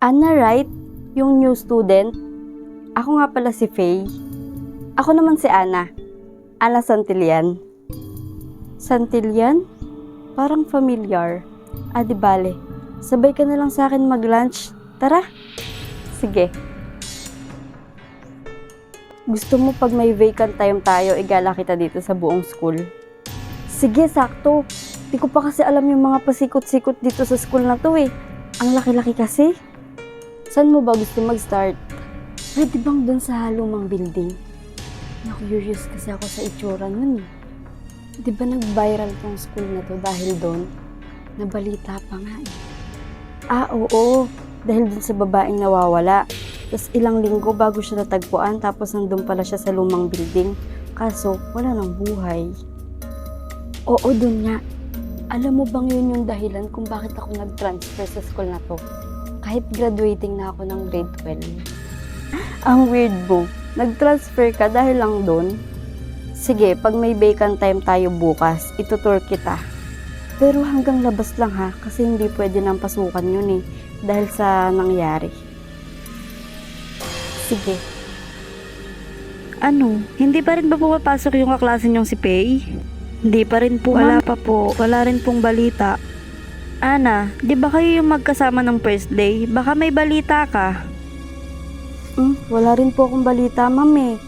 Anna, right? Yung new student? Ako nga pala si Faye. Ako naman si Anna. Anna Santillan. Santillan? Parang familiar. Di bale. Sabay ka na lang sa akin mag-lunch. Tara. Sige. Gusto mo pag may vacant time tayo, igala kita dito sa buong school? Sige, sakto. Di ko pa kasi alam yung mga pasikot-sikot dito sa school na to eh. Ang laki-laki kasi. Saan mo ba gusto mag-start? Pwede bang dun sa lumang building? Na-curious kasi ako sa itsura nun eh. Di ba nag-viral tong school na to dahil doon? Nabalita pa nga eh. Oo. Dahil dun sa babaeng nawawala. Tapos ilang linggo bago siya natagpuan, tapos nandun pala siya sa lumang building. Kaso, wala nang buhay. Oo, dun nga. Alam mo bang yun yung dahilan kung bakit ako nag-transfer sa school na to? Kahit graduating na ako ng grade 12. Ang weird mo. Nag-transfer ka dahil lang dun? Sige, pag may vacant time tayo bukas, itutour kita. Pero hanggang labas lang ha, kasi hindi pwede nang pasukan yun eh, dahil sa nangyari. Sige. Ano? Hindi pa rin ba pumapasok yung kaklase niyong si Pei? Hindi pa rin po. Wala pa po. Wala rin pong balita. Ana, di ba kayo yung magkasama ng first day? Baka may balita ka. Wala rin po akong balita, ma'am eh.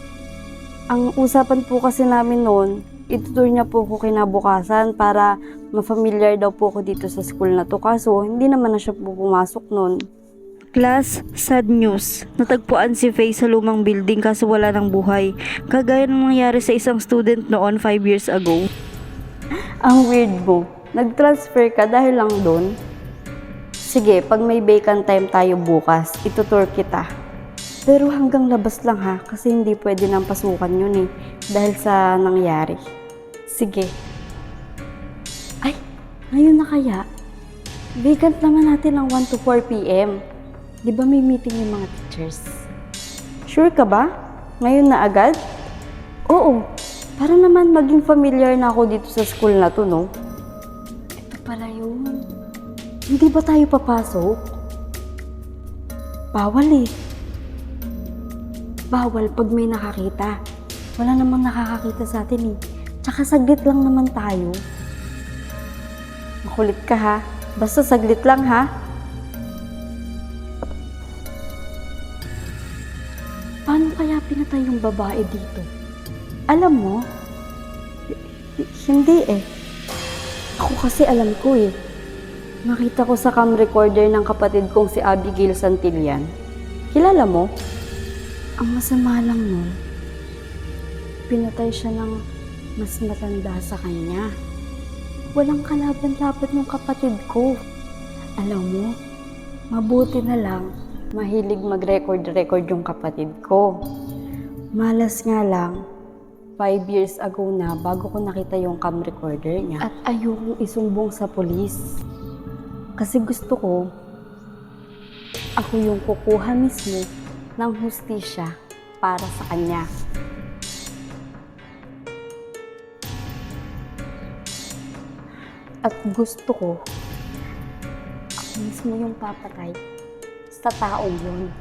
Ang usapan po kasi namin noon, itutur niya po ako kinabukasan para ma-familiar daw po ako dito sa school na to. Kaso, hindi naman na siya po pumasok noon. Class, sad news. Natagpuan si Faye sa lumang building kaso wala ng buhay. Kagaya ng nangyari sa isang student noon 5 years ago. Ang weird mo. Nag-transfer ka dahil lang doon? Sige, pag may vacant time tayo bukas, itutour kita. Pero hanggang labas lang ha, kasi hindi pwede nang pasukan yun eh, dahil sa nangyari. Sige. Ay, ngayon na kaya? Vacant naman natin ng 1 to 4 p.m. Di ba may meeting yung mga teachers? Sure ka ba? Ngayon na agad? Oo, para naman maging familiar na ako dito sa school na to, no? Ito pala yun. Hindi ba tayo papasok? Bawal eh. Bawal pag may nakakita. Wala namang nakakakita sa atin eh. Tsaka saglit lang naman tayo. Makulit ka ha. Basta saglit lang ha. Paano kaya pinatay yung babae dito? Alam mo? Hindi eh. Ako kasi alam ko eh. Nakita ko sa cam recorder ng kapatid kong si Abigail Santillan. Kilala mo? Ang masama lang nun, pinatay siya ng mas matanda sa kanya. Walang kalaban-laban ng kapatid ko. Alam mo, mabuti na lang, mahilig mag-record-record yung kapatid ko. Malas nga lang, 5 years ago na bago ko nakita yung cam recorder niya. At ayokong isumbong sa polis. Kasi gusto ko, ako yung kukuha mismo ng hustisya para sa kanya. At gusto ko, ako mismo yung papatay sa taong yun.